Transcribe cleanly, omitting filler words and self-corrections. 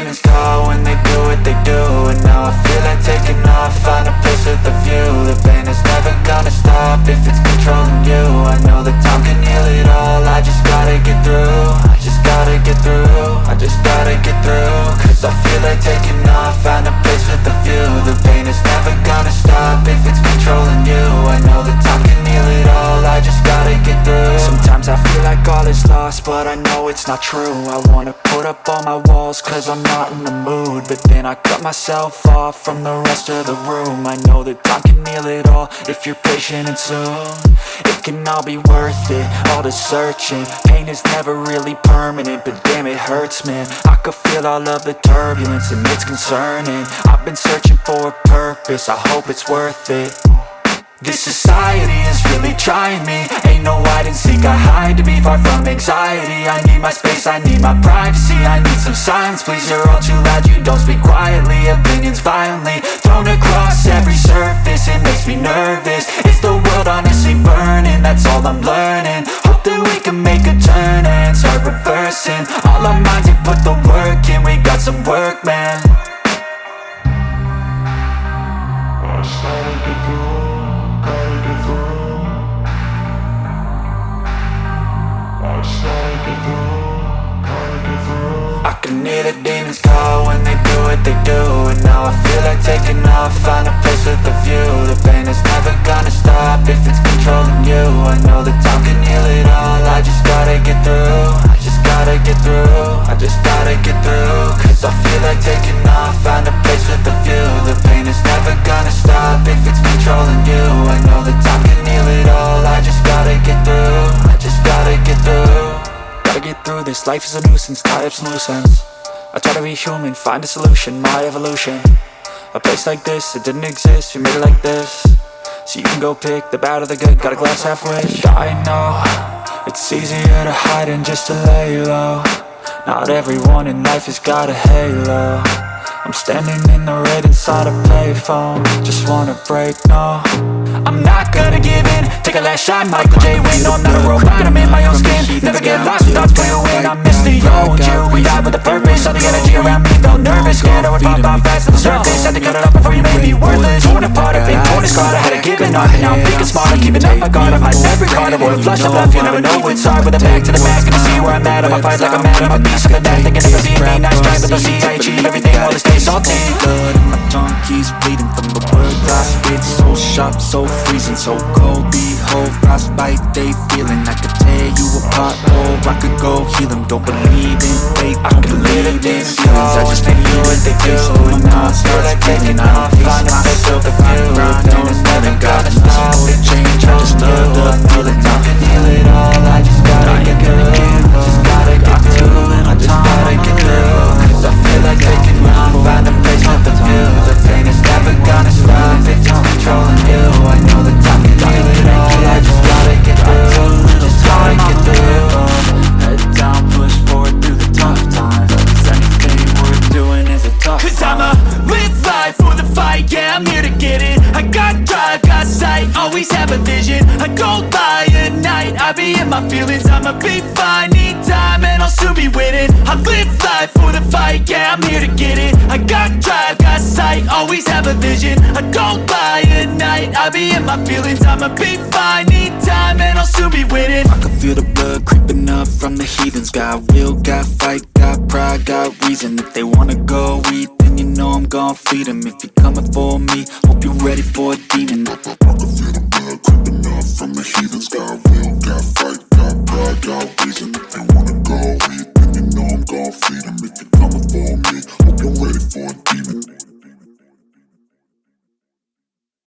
demons call when they do what they do. And now I feel like taking off, find a place with a view. The pain is never gonna stop if it's controlling you. I know that time can heal it all, I just gotta get through. I just gotta get through, I just gotta get through. Cause I feel like taking off, find a place with a view. The pain is never gonna stop if it's controlling you. I know that time can heal it all, I just gotta get through. Sometimes I feel like all is lost, but I know it's not true. I wanna put up all my walls cause I'm not in the mood, but then I cut myself off from the rest of the room. I know that time can heal it all if you're patient and soon. It can all be worth it, all the searching. Pain is never really permanent, but damn it hurts, man. I could feel all of the turbulence and it's concerning. I've been searching for a purpose, I hope it's worth it. This society is really trying me. Ain't no hide and seek, I hide to be far from anxiety. I need my space, I need my privacy. I need some silence, please, you're all too loud. You don't speak quietly, opinions violently thrown across every surface. It makes me nervous, is the world honestly burning? That's all I'm learning. Hope that we can make a turn and start reversing. All our minds, we put the work in, we got some work, man. I started to go. I can hear the demons call when they do what they do. And now I feel like taking off, find a place with a view. The pain is never gonna stop if it's controlling you. I know that time can heal it all, I just gotta get through. I just gotta get through, I just gotta get through. Cause I feel like taking off, find a place with a view. The pain is never gonna stop if it's controlling you. I know that time can heal it all, I just gotta get through. I just gotta get through. Gotta get through this, life is a nuisance, tie up some loose ends. I try to be human, find a solution, my evolution. A place like this, it didn't exist, we made it like this. So you can go pick the bad or the good, got a glass halfway. I know, it's easier to hide than just to lay low. Not everyone in life has got a halo. I'm standing in the red inside a payphone, just wanna break, no. I'm not gonna give in, take a last shot, Michael J. Win. No, I'm not a robot, I'm in my own skin. Never get lost without spewing, I miss the old you. We died with a purpose, all the energy around me felt nervous. Scared I would pop off fast to the surface. Had to cut it up before you made me worthless. Torn apart, I've been torn and scarred. I had to give it up, and now I'm thinking smart. I'm keeping up my guard, I'm hiding every card. I wore a flush of love, you never know what's hard. With a back to the mask, gonna see where I'm at. I'ma fight like I'm mad, I'm a beast of the death. They can never beat me, nice try, but they'll see I achieve everything while they stay salty. Blood and my tongue keeps bleeding from the words I spit. So sharp, so freezing, so cold. Behold, frostbite, they feeling. I could tear you apart, or I could go heal them. Don't believe in fate, don't believe in feelings. I just think you what they do. My mind starts spinning, I don't face myself. If I grind, don't never gotta stop it. Change, I just love the feeling. I can heal it all, I just gotta get through. I just gotta get through, I just gotta get through. Cause I feel like taking off, find a place with a view. The pain is never gonna stop, it's controlling you. I know that time can heal it all, I just gotta get through. I just gotta get through. Head down, push forward through the tough times. Cause anything we're doing is a tough Cause I'ma live life for the fight, yeah, I'm here to get it. I got drive, got sight, always have a vision. I go by at night, I be in my feelings. I'ma be fine, need time, and I'll soon be winning. I live life for the fight, yeah, I'm here to get it. I got drive, got sight, always have a vision. I go by at night, I be in my feelings. I'ma be fine, need time, and I'll soon be winning. I can feel the blood creeping up from the heathens. Got will, got fight, got pride, got reason. If they wanna go eat, then you know I'm gon' feed them. If you're coming for me, hope you're ready for a demon. I can feel the blood creeping up from the heathens. Got